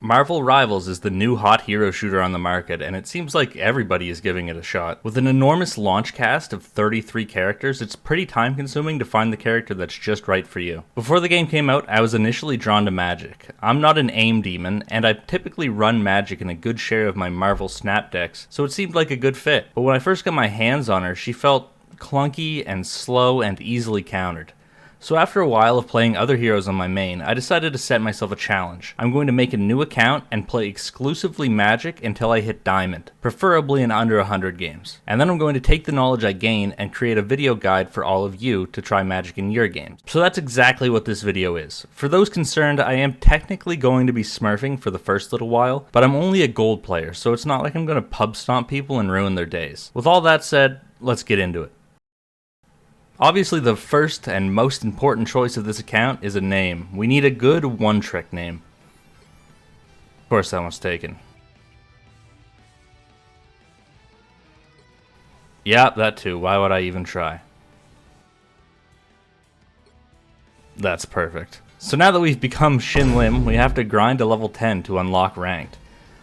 Marvel Rivals is the new hot hero shooter on the market, and it seems like everybody is giving it a shot. With an enormous launch cast of 33 characters, it's pretty time consuming to find the character that's just right for you. Before the game came out, I was initially drawn to Magik. I'm not an aim demon, and I typically run Magik in a good share of my Marvel Snap decks, so it seemed like a good fit. But when I first got my hands on her, she felt clunky and slow and easily countered. So after a while of playing other heroes on my main, I decided to set myself a challenge. I'm going to make a new account and play exclusively Magik until I hit Diamond, preferably in under 100 games. And then I'm going to take the knowledge I gain and create a video guide for all of you to try Magik in your games. So that's exactly what this video is. For those concerned, I am technically going to be smurfing for the first little while, but I'm only a gold player, so it's not like I'm going to pub stomp people and ruin their days. With all that said, let's get into it. Obviously, the first and most important choice of this account is a name. We need a good one-trick name. Of course, that one's taken. Yeah, that too. Why would I even try? That's perfect. So now that we've become Shin Lim, we have to grind to level 10 to unlock ranked.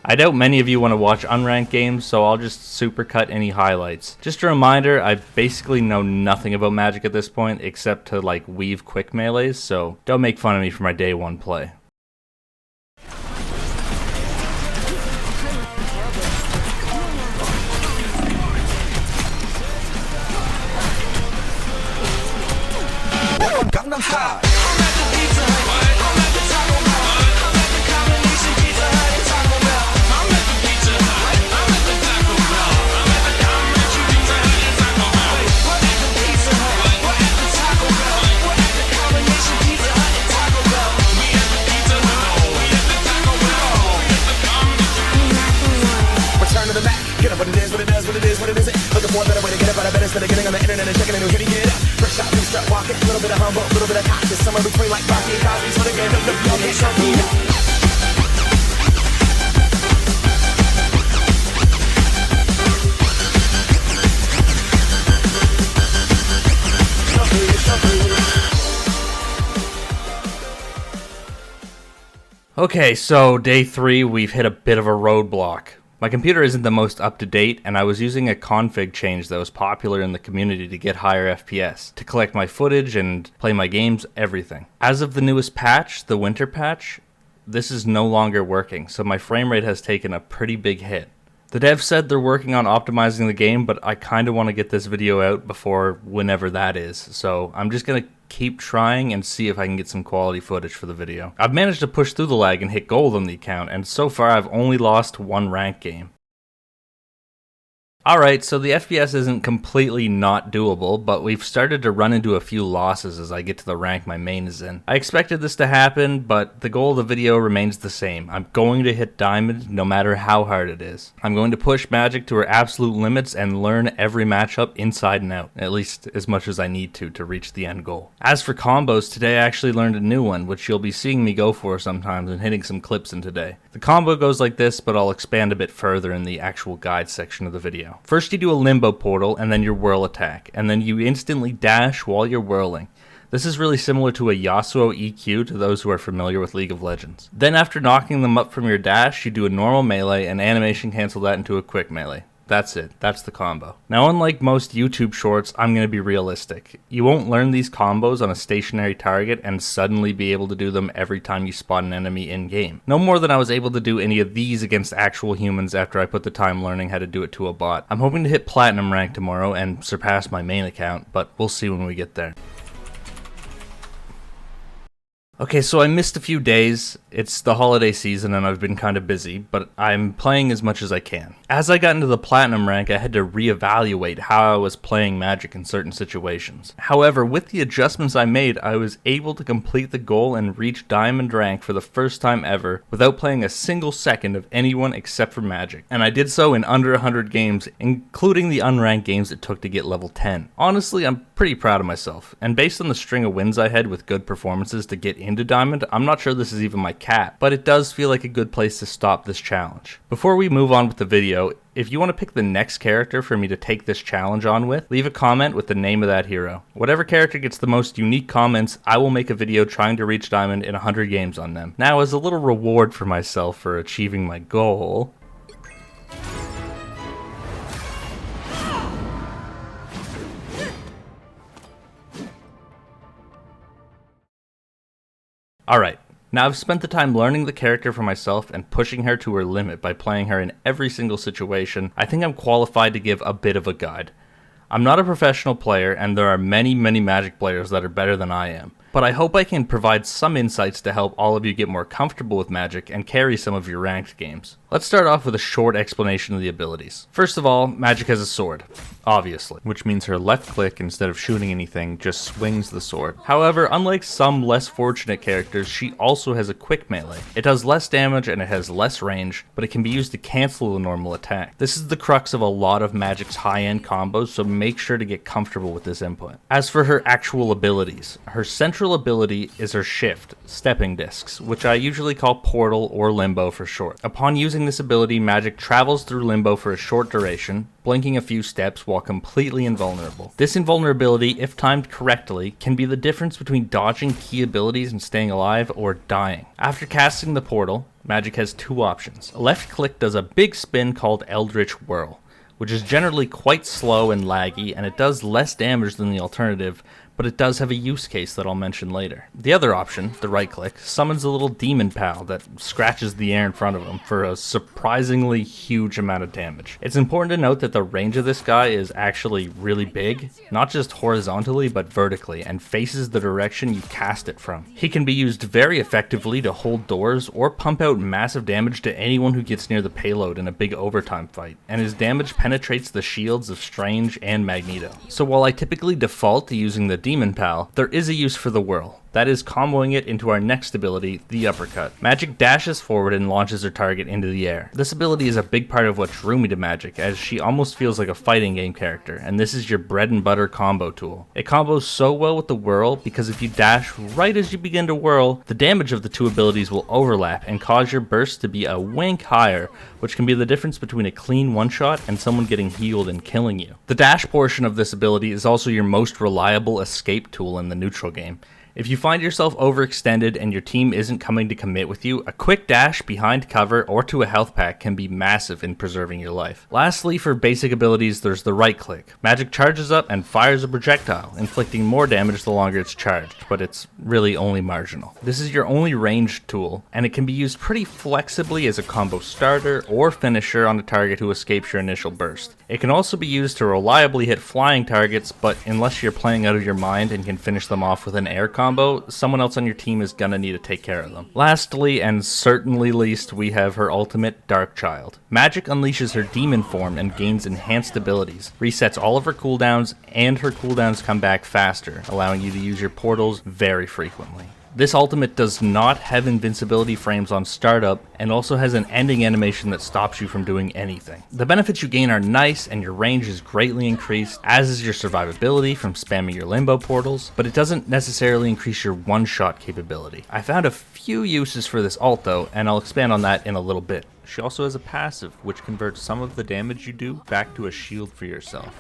I doubt many of you want to watch unranked games, so I'll just supercut any highlights. Just a reminder, I basically know nothing about Magik at this point, except to like weave quick melees, so don't make fun of me for my day one play. Getting on the internet and checking it and hitting it up. Fresh out, start walking, a little bit of humble, a little bit of cautious, somewhere between like Rocky and Cosby's for the game. Okay, show me. Okay, so day 3, we've hit a bit of a roadblock. My computer isn't the most up-to-date, and I was using a config change that was popular in the community to get higher FPS, to collect my footage and play my games, everything. As of the newest patch, the winter patch, this is no longer working, so my frame rate has taken a pretty big hit. The devs said they're working on optimizing the game, but I kinda want to get this video out before whenever that is, so I'm just gonna keep trying and see if I can get some quality footage for the video. I've managed to push through the lag and hit gold on the account, and so far I've only lost one ranked game. Alright, so the FPS isn't completely not doable, but we've started to run into a few losses as I get to the rank my main is in. I expected this to happen, but the goal of the video remains the same. I'm going to hit Diamond no matter how hard it is. I'm going to push Magik to her absolute limits and learn every matchup inside and out, at least as much as I need to reach the end goal. As for combos, today I actually learned a new one, which you'll be seeing me go for sometimes and hitting some clips in today. The combo goes like this, but I'll expand a bit further in the actual guide section of the video. First you do a limbo portal and then your whirl attack, and then you instantly dash while you're whirling. This is really similar to a Yasuo EQ to those who are familiar with League of Legends. Then after knocking them up from your dash, you do a normal melee and animation cancel that into a quick melee. That's it. That's the combo. Now, unlike most YouTube shorts, I'm going to be realistic. You won't learn these combos on a stationary target and suddenly be able to do them every time you spot an enemy in-game. No more than I was able to do any of these against actual humans after I put the time learning how to do it to a bot. I'm hoping to hit Platinum rank tomorrow and surpass my main account, but we'll see when we get there. Okay, so I missed a few days. It's the holiday season and I've been kind of busy, but I'm playing as much as I can. As I got into the Platinum rank, I had to reevaluate how I was playing Magik in certain situations. However, with the adjustments I made, I was able to complete the goal and reach Diamond rank for the first time ever without playing a single second of anyone except for Magik. And I did so in under 100 games, including the unranked games it took to get level 10. Honestly, I'm pretty proud of myself, and based on the string of wins I had with good performances to get into Diamond, I'm not sure this is even my cap, but it does feel like a good place to stop this challenge. Before we move on with the video, If you want to pick the next character for me to take this challenge on with, leave a comment with the name of that hero. Whatever character gets the most unique comments, I will make a video trying to reach Diamond in 100 games on them. Now, as a little reward for myself for achieving my goal, alright, now I've spent the time learning the character for myself and pushing her to her limit by playing her in every single situation. I think I'm qualified to give a bit of a guide. I'm not a professional player, and there are many Magic players that are better than I am, but I hope I can provide some insights to help all of you get more comfortable with Magic and carry some of your ranked games. Let's start off with a short explanation of the abilities. First of all, Magik has a sword, obviously, which means her left click, instead of shooting anything, just swings the sword. However, unlike some less fortunate characters, she also has a quick melee. It does less damage and it has less range, but it can be used to cancel a normal attack. This is the crux of a lot of Magik's high-end combos, so make sure to get comfortable with this input. As for her actual abilities, her central ability is her shift, stepping discs, which I usually call portal or limbo for short. Upon using this ability, Magik travels through limbo for a short duration, blinking a few steps while completely invulnerable. This invulnerability, if timed correctly, can be the difference between dodging key abilities and staying alive or dying. After casting the portal, Magik has two options. A left click does a big spin called Eldritch Whirl, which is generally quite slow and laggy, and it does less damage than the alternative, but it does have a use case that I'll mention later. The other option, the right click, summons a little demon pal that scratches the air in front of him for a surprisingly huge amount of damage. It's important to note that the range of this guy is actually really big, not just horizontally but vertically, and faces the direction you cast it from. He can be used very effectively to hold doors or pump out massive damage to anyone who gets near the payload in a big overtime fight, and his damage penetrates the shields of Strange and Magneto. So while I typically default to using the Demon Pal, there is a use for the whirl. That is comboing it into our next ability, the uppercut. Magik dashes forward and launches her target into the air. This ability is a big part of what drew me to Magik, as she almost feels like a fighting game character, and this is your bread and butter combo tool. It combos so well with the whirl because if you dash right as you begin to whirl, the damage of the two abilities will overlap and cause your burst to be a wink higher, which can be the difference between a clean one-shot and someone getting healed and killing you. The dash portion of this ability is also your most reliable escape tool in the neutral game. If you find yourself overextended and your team isn't coming to commit with you, a quick dash behind cover or to a health pack can be massive in preserving your life. Lastly, for basic abilities, there's the right click. Magik charges up and fires a projectile, inflicting more damage the longer it's charged, but it's really only marginal. This is your only ranged tool, and it can be used pretty flexibly as a combo starter or finisher on a target who escapes your initial burst. It can also be used to reliably hit flying targets, but unless you're playing out of your mind and can finish them off with an air combo, someone else on your team is gonna need to take care of them. Lastly, and certainly least, we have her ultimate, Dark Child. Magik unleashes her demon form and gains enhanced abilities, resets all of her cooldowns, and her cooldowns come back faster, allowing you to use your portals very frequently. This ultimate does not have invincibility frames on startup, and also has an ending animation that stops you from doing anything. The benefits you gain are nice, and your range is greatly increased, as is your survivability from spamming your limbo portals, but it doesn't necessarily increase your one-shot capability. I found a few uses for this ult though, and I'll expand on that in a little bit. She also has a passive, which converts some of the damage you do back to a shield for yourself.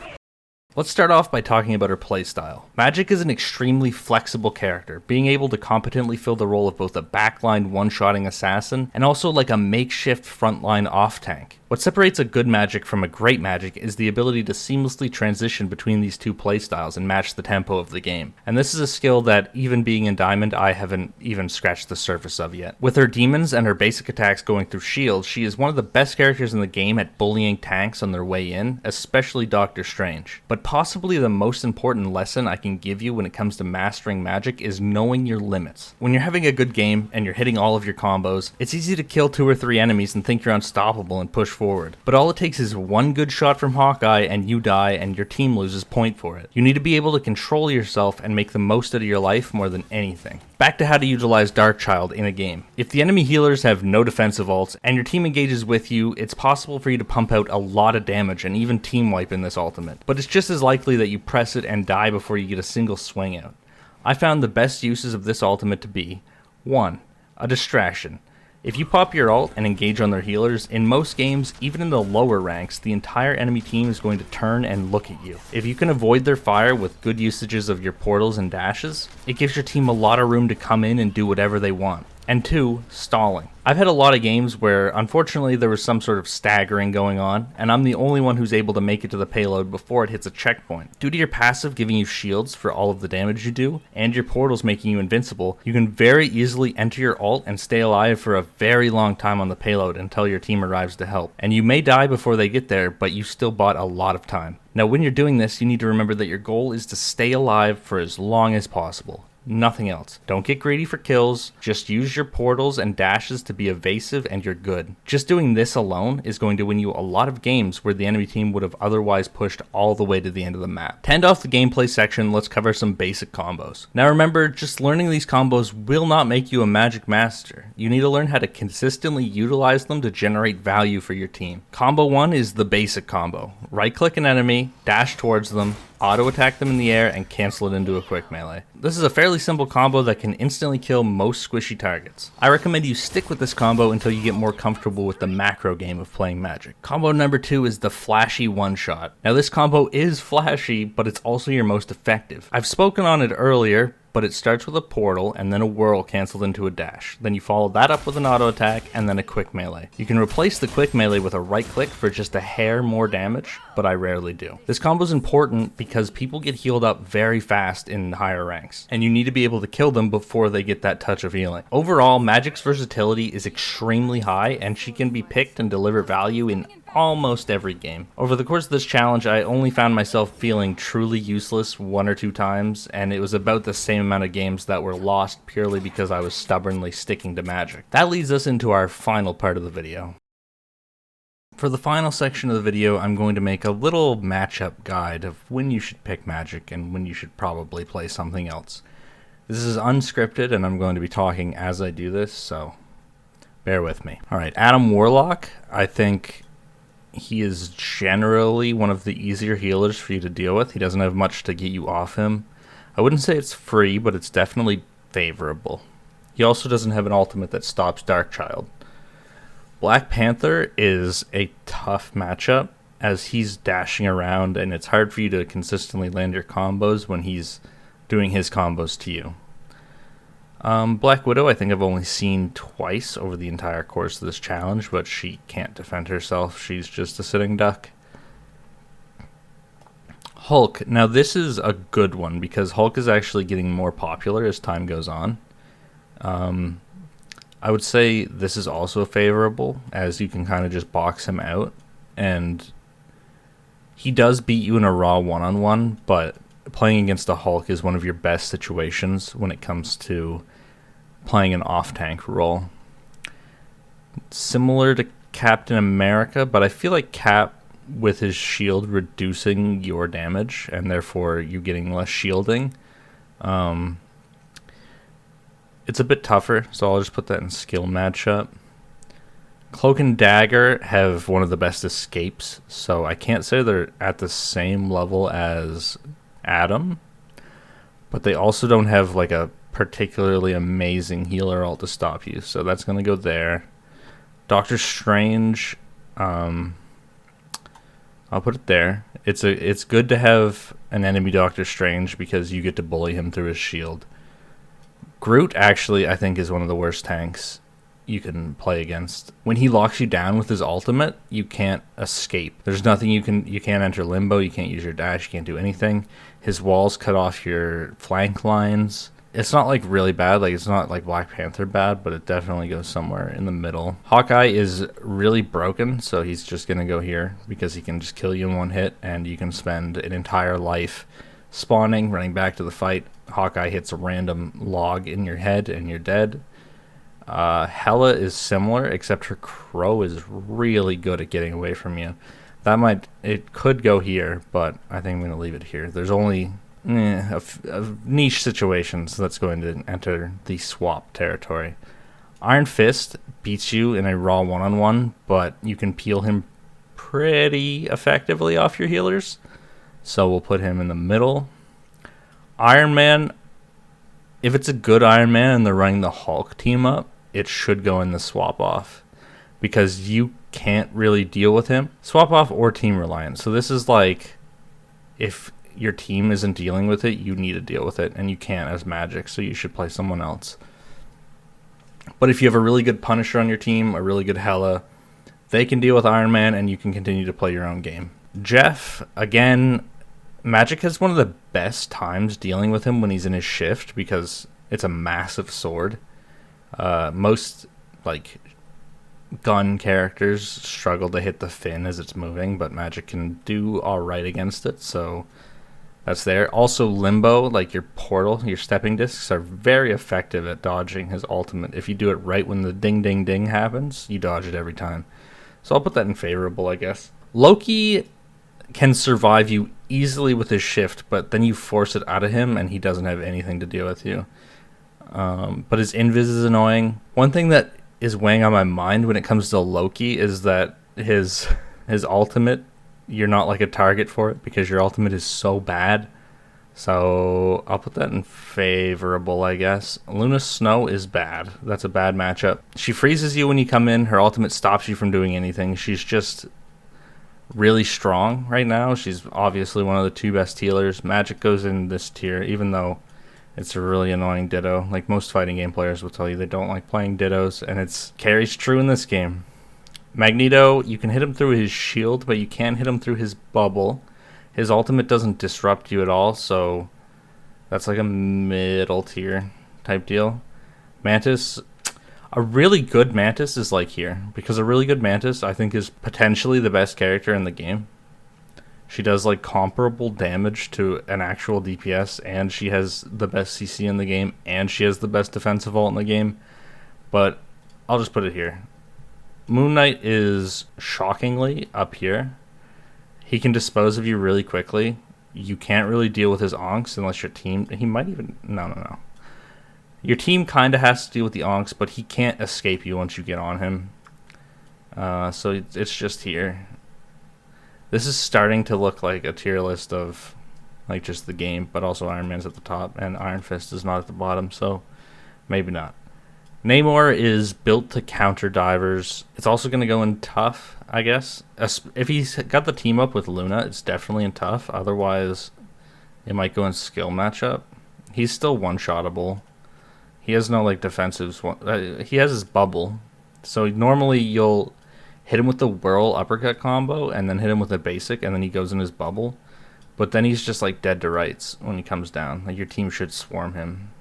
Let's start off by talking about her playstyle. Magik is an extremely flexible character, being able to competently fill the role of both a backline one-shotting assassin and also like a makeshift frontline off-tank. What separates a good Magik from a great Magik is the ability to seamlessly transition between these two playstyles and match the tempo of the game. And this is a skill that, even being in Diamond, I haven't even scratched the surface of yet. With her demons and her basic attacks going through shields, she is one of the best characters in the game at bullying tanks on their way in, especially Doctor Strange. But possibly the most important lesson I can give you when it comes to mastering Magik is knowing your limits. When you're having a good game and you're hitting all of your combos, it's easy to kill 2 or 3 enemies and think you're unstoppable and push forward. But all it takes is one good shot from Hawkeye and you die and your team loses point for it. You need to be able to control yourself and make the most out of your life more than anything. Back to how to utilize Dark Child in a game. If the enemy healers have no defensive ults and your team engages with you, it's possible for you to pump out a lot of damage and even team wipe in this ultimate. But it's just as likely that you press it and die before you get a single swing out. I found the best uses of this ultimate to be 1. A distraction. If you pop your ult and engage on their healers, in most games, even in the lower ranks, the entire enemy team is going to turn and look at you. If you can avoid their fire with good usages of your portals and dashes, it gives your team a lot of room to come in and do whatever they want. And 2, stalling. I've had a lot of games where unfortunately there was some sort of staggering going on, and I'm the only one who's able to make it to the payload before it hits a checkpoint. Due to your passive giving you shields for all of the damage you do, and your portals making you invincible, you can very easily enter your ult and stay alive for a very long time on the payload until your team arrives to help. And you may die before they get there, but you still bought a lot of time. Now when you're doing this, you need to remember that your goal is to stay alive for as long as possible. Nothing else. Don't get greedy for kills, just use your portals and dashes to be evasive and you're good. Just doing this alone is going to win you a lot of games where the enemy team would have otherwise pushed all the way to the end of the map. To end off the gameplay section, let's cover some basic combos. Now remember, just learning these combos will not make you a Magic master. You need to learn how to consistently utilize them to generate value for your team. Combo 1 is the basic combo. Right click an enemy, dash towards them, auto attack them in the air, and cancel it into a quick melee. This is a fairly simple combo that can instantly kill most squishy targets. I recommend you stick with this combo until you get more comfortable with the macro game of playing Magic. Combo number 2 is the flashy one-shot. Now this combo is flashy, but it's also your most effective. I've spoken on it earlier, but it starts with a portal and then a whirl canceled into a dash. Then you follow that up with an auto attack and then a quick melee. You can replace the quick melee with a right click for just a hair more damage, but I rarely do. This combo is important because people get healed up very fast in higher ranks, and you need to be able to kill them before they get that touch of healing. Overall, Magik's versatility is extremely high, and she can be picked and deliver value in almost every game. Over the course of this challenge, I only found myself feeling truly useless 1 or 2 times, and it was about the same amount of games that were lost purely because I was stubbornly sticking to Magik. That leads us into our final part of the video. For the final section of the video, I'm going to make a little matchup guide of when you should pick Magik and when you should probably play something else. This is unscripted and I'm going to be talking as I do this, so bear with me. Alright, Adam Warlock, I think he is generally one of the easier healers for you to deal with. He doesn't have much to get you off him. I wouldn't say it's free, but it's definitely favorable. He also doesn't have an ultimate that stops Darkchild. Black Panther is a tough matchup as he's dashing around and it's hard for you to consistently land your combos when he's doing his combos to you. Black Widow I think I've only seen twice over the entire course of this challenge, but she can't defend herself. She's just a sitting duck. Hulk. Now this is a good one because Hulk is actually getting more popular as time goes on. I would say this is also favorable as you can kind of just box him out, and he does beat you in a raw one-on-one, but playing against a Hulk is one of your best situations when it comes to playing an off-tank role. Similar to Captain America, but I feel like Cap with his shield reducing your damage and therefore you getting less shielding. It's a bit tougher, so I'll just put that in skill matchup. Cloak and Dagger have one of the best escapes, so I can't say they're at the same level as Adam, but they also don't have like a particularly amazing healer ult to stop you, so that's going to go there. Doctor Strange, I'll put it there. It's good to have an enemy Doctor Strange because you get to bully him through his shield. Groot actually I think is one of the worst tanks you can play against. When he locks you down with his ultimate, you can't escape. There's nothing you can't enter limbo, you can't use your dash, you can't do anything. His walls cut off your flank lines. It's not like really bad, like it's not like Black Panther bad, but it definitely goes somewhere in the middle. Hawkeye is really broken, so he's just gonna go here because he can just kill you in one hit and you can spend an entire life spawning, running back to the fight. Hawkeye hits a random log in your head and you're dead. Hela is similar, except her crow is really good at getting away from you. It could go here, but I think I'm going to leave it here. There's only a niche situations that's going to enter the swap territory. Iron Fist beats you in a raw one-on-one, but you can peel him pretty effectively off your healers, so we'll put him in the middle. Iron Man, if it's a good Iron Man and they're running the Hulk team up, it should go in the swap off, because you can't really deal with him. Swap off or team reliant. So this is like, if your team isn't dealing with it, you need to deal with it, and you can't as Magik, so you should play someone else. But if you have a really good Punisher on your team, a really good Hela, they can deal with Iron Man, and you can continue to play your own game. Jeff, again, Magik has one of the best times dealing with him when he's in his shift, because it's a massive sword. Most like gun characters struggle to hit the fin as it's moving, but Magik can do alright against it, so that's there. Also, Limbo, like your portal, your stepping discs, are very effective at dodging his ultimate. If you do it right when the ding ding ding happens, you dodge it every time. So I'll put that in favorable, I guess. Loki can survive you easily with his shift, but then you force it out of him and he doesn't have anything to deal with you. But his invis is annoying. One thing that is weighing on my mind when it comes to Loki is that his ultimate, you're not like a target for it because your ultimate is so bad. So I'll put that in favorable, I guess. Luna Snow is bad. That's a bad matchup. She freezes you when you come in. Her ultimate stops you from doing anything. She's just really strong right now. She's obviously one of the 2 best healers. Magik goes in this tier, even though it's a really annoying Ditto. Like most fighting game players will tell you, they don't like playing Dittos, and it's carries true in this game. Magneto, you can hit him through his shield, but you can't hit him through his bubble. His ultimate doesn't disrupt you at all, so that's like a middle tier type deal. Mantis, a really good Mantis is like here, because a really good Mantis I think is potentially the best character in the game. She does like comparable damage to an actual DPS, and she has the best CC in the game, and she has the best defensive ult in the game. But I'll just put it here. Moon Knight is shockingly up here. He can dispose of you really quickly. You can't really deal with his onks unless your team... He might even... No. Your team kind of has to deal with the onks, but he can't escape you once you get on him. So it's just here. This is starting to look like a tier list of like just the game, but also Iron Man's at the top, and Iron Fist is not at the bottom, so maybe not. Namor is built to counter divers. It's also going to go in tough, I guess. If he's got the team up with Luna, it's definitely in tough. Otherwise, it might go in skill matchup. He's still one-shottable. He has no like defensives. He has his bubble. So normally you'll hit him with the whirl uppercut combo and then hit him with a basic, and then he goes in his bubble. But then he's just like dead to rights when he comes down. Like your team should swarm him.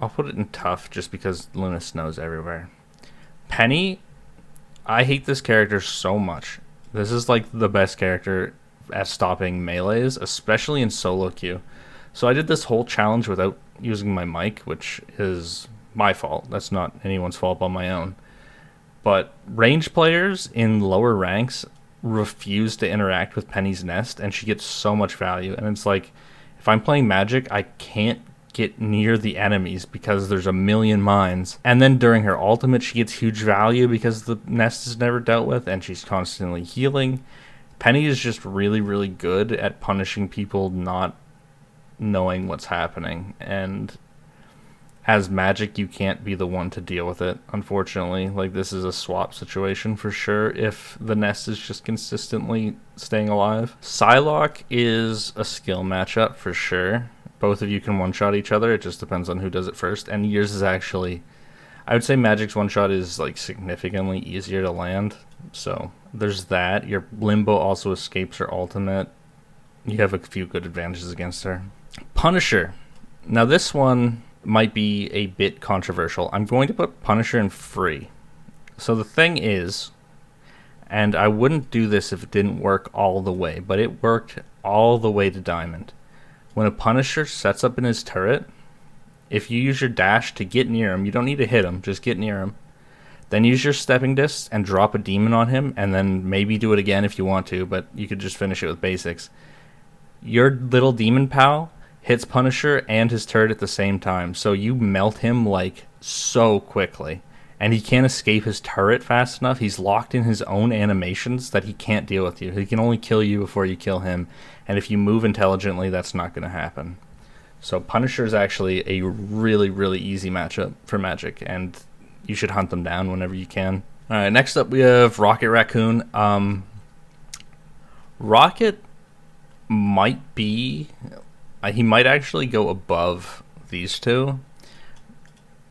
I'll put it in tough just because Luna Snow's everywhere. Penny, I hate this character so much. This is like the best character at stopping melees, especially in solo queue. So I did this whole challenge without using my mic, which is my fault. That's not anyone's fault but my own. But range players in lower ranks refuse to interact with Penny's nest, and she gets so much value. And it's like, if I'm playing Magik, I can't get near the enemies because there's a million mines. And then during her ultimate, she gets huge value because the nest is never dealt with, and she's constantly healing. Penny is just really, really good at punishing people not knowing what's happening, and as Magik, you can't be the one to deal with it, unfortunately. Like, this is a swap situation for sure if the nest is just consistently staying alive. Psylocke is a skill matchup for sure. Both of you can one-shot each other. It just depends on who does it first. And yours is actually... I would say Magik's one-shot is like significantly easier to land. So there's that. Your Limbo also escapes her ultimate. You have a few good advantages against her. Punisher. Now this one might be a bit controversial. I'm going to put Punisher in free. So the thing is, and I wouldn't do this if it didn't work all the way, but it worked all the way to Diamond. When a Punisher sets up in his turret, if you use your dash to get near him, you don't need to hit him, just get near him. Then use your stepping discs and drop a demon on him, and then maybe do it again if you want to, but you could just finish it with basics. Your little demon pal hits Punisher and his turret at the same time, so you melt him like so quickly. And he can't escape his turret fast enough. He's locked in his own animations that he can't deal with you. He can only kill you before you kill him, and if you move intelligently, that's not going to happen. So Punisher is actually a really, really easy matchup for Magik, and you should hunt them down whenever you can. All right, next up we have Rocket Raccoon. Rocket might be... he might actually go above these two.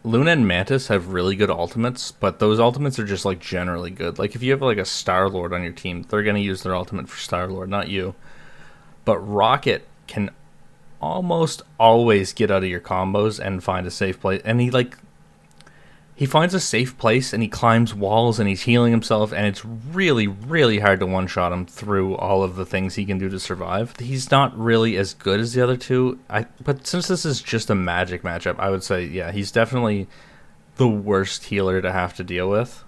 Luna and Mantis have really good ultimates, but those ultimates are just like generally good. Like if you have like a Star-Lord on your team, they're going to use their ultimate for Star-Lord, not you. But Rocket can almost always get out of your combos and find a safe place. And he finds a safe place and he climbs walls and he's healing himself, and it's really, really hard to one-shot him through all of the things he can do to survive. He's not really as good as the other two, but since this is just a Magik matchup, I would say, yeah, he's definitely the worst healer to have to deal with,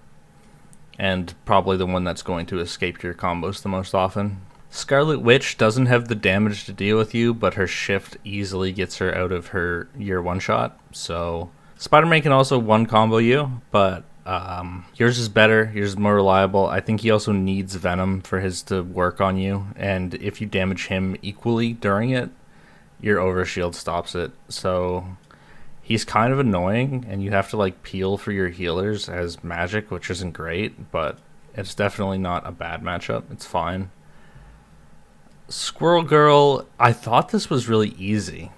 and probably the one that's going to escape your combos the most often. Scarlet Witch doesn't have the damage to deal with you, but her shift easily gets her out of your one-shot, so... Spider-Man can also one-combo you, but yours is better, yours is more reliable. I think he also needs Venom for his to work on you, and if you damage him equally during it, your overshield stops it. So he's kind of annoying, and you have to like peel for your healers as Magik, which isn't great, but it's definitely not a bad matchup. It's fine. Squirrel Girl, I thought this was really easy,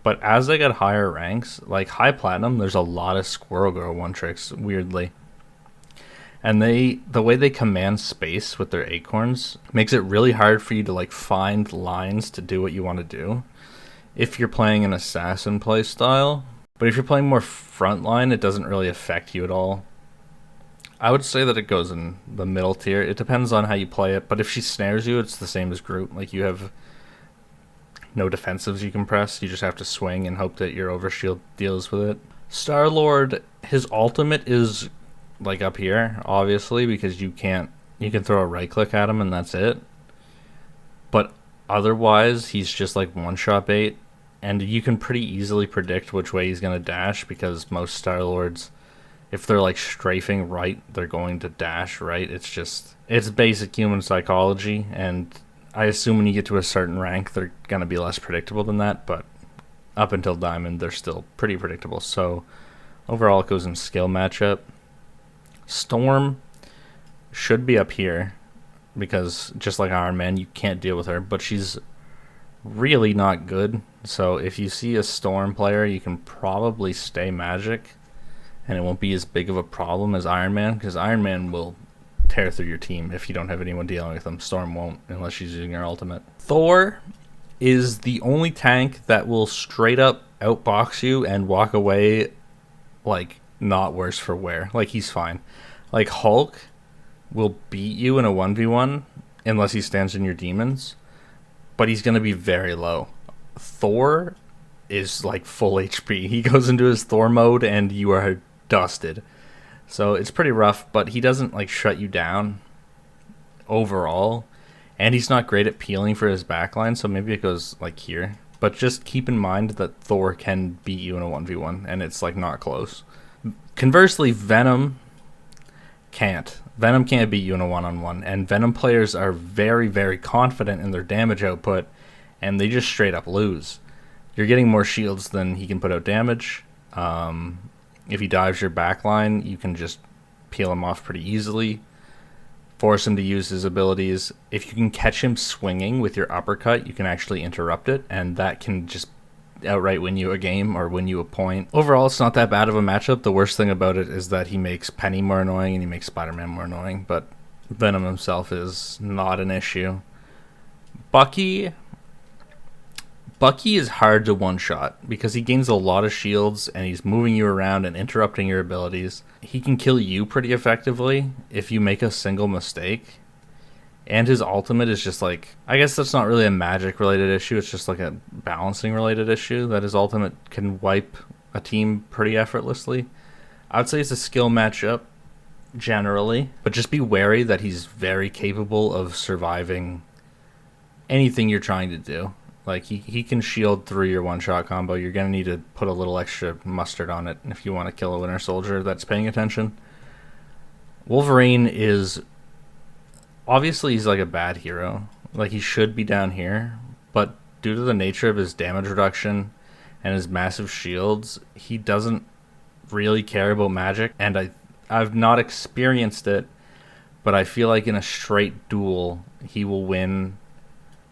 but as I got higher ranks, like high platinum, there's a lot of Squirrel Girl one tricks, weirdly. And the way they command space with their acorns makes it really hard for you to like find lines to do what you want to do if you're playing an assassin play style. But if you're playing more frontline, it doesn't really affect you at all. I would say that it goes in the middle tier. It depends on how you play it, but if she snares you, it's the same as Groot. Like, you have no defensives you can press. You just have to swing and hope that your overshield deals with it. Star-Lord, his ultimate is, like, up here, obviously, because you can throw a right-click at him and that's it. But otherwise, he's just, like, one-shot bait, and you can pretty easily predict which way he's going to dash, because most Star-Lords... if they're like strafing right, they're going to dash right. It's basic human psychology, and I assume when you get to a certain rank, they're going to be less predictable than that, but up until Diamond, they're still pretty predictable. So overall, it goes in skill matchup. Storm should be up here, because just like Iron Man, you can't deal with her, but she's really not good. So if you see a Storm player, you can probably stay Magik, and it won't be as big of a problem as Iron Man, because Iron Man will tear through your team if you don't have anyone dealing with them. Storm won't, unless she's using her ultimate. Thor is the only tank that will straight up outbox you and walk away, like, not worse for wear. Like, he's fine. Like, Hulk will beat you in a 1v1 unless he stands in your demons, but he's going to be very low. Thor is, like, full HP. He goes into his Thor mode and you are dusted. So it's pretty rough, but he doesn't like shut you down overall, and he's not great at peeling for his backline, so maybe it goes like here. But just keep in mind that Thor can beat you in a 1v1, and it's like not close. Conversely, Venom can't. Venom can't beat you in a one-on-one, and Venom players are very, very confident in their damage output, and they just straight up lose. You're getting more shields than he can put out damage. If he dives your backline, you can just peel him off pretty easily, force him to use his abilities. If you can catch him swinging with your uppercut, you can actually interrupt it, and that can just outright win you a game or win you a point. Overall, it's not that bad of a matchup. The worst thing about it is that he makes Penny more annoying and he makes Spider-Man more annoying, but Venom himself is not an issue. Bucky is hard to one-shot because he gains a lot of shields and he's moving you around and interrupting your abilities. He can kill you pretty effectively if you make a single mistake. And his ultimate is just like, I guess that's not really a magic related issue, it's just like a balancing related issue, that his ultimate can wipe a team pretty effortlessly. I would say it's a skill matchup generally, but just be wary that he's very capable of surviving anything you're trying to do. Like, he can shield through your one-shot combo. You're going to need to put a little extra mustard on it if you want to kill a Winter Soldier that's paying attention. Wolverine is... obviously, he's like a bad hero. Like, he should be down here. But due to the nature of his damage reduction and his massive shields, he doesn't really care about Magik, and I've not experienced it, but I feel like in a straight duel he will win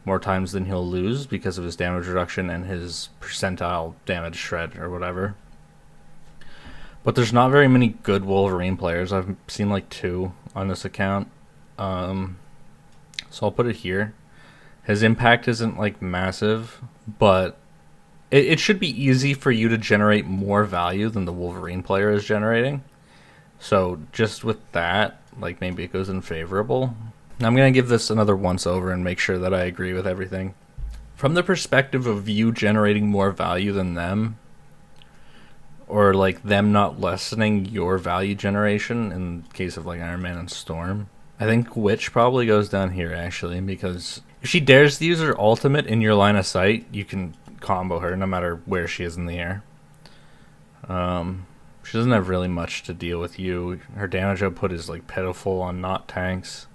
more times than he'll lose because of his damage reduction and his percentile damage shred or whatever. But there's not very many good Wolverine players. I've seen like 2 on this account. So I'll put it here. His impact isn't like massive, but it should be easy for you to generate more value than the Wolverine player is generating. So just with that, like maybe it goes in favorable. I'm going to give this another once over and make sure that I agree with everything. From the perspective of you generating more value than them, or like them not lessening your value generation in case of like Iron Man and Storm, I think Witch probably goes down here actually, because if she dares to use her ultimate in your line of sight, you can combo her no matter where she is in the air. She doesn't have really much to deal with you. Her damage output is like pitiful on not tanks.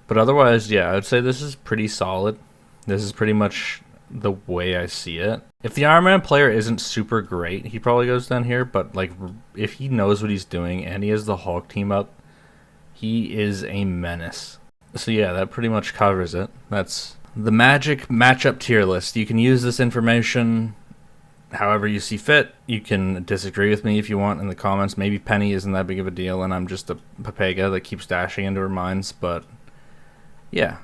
But otherwise, yeah, I'd say this is pretty solid. This is pretty much the way I see it. If the Iron Man player isn't super great, he probably goes down here, but like if he knows what he's doing and he has the Hulk team up, he is a menace. So yeah, that pretty much covers it. That's the Magik matchup tier list. You can use this information however you see fit. You can disagree with me if you want in the comments. Maybe Penny isn't that big of a deal and I'm just a Pepega that keeps dashing into her mines, but yeah,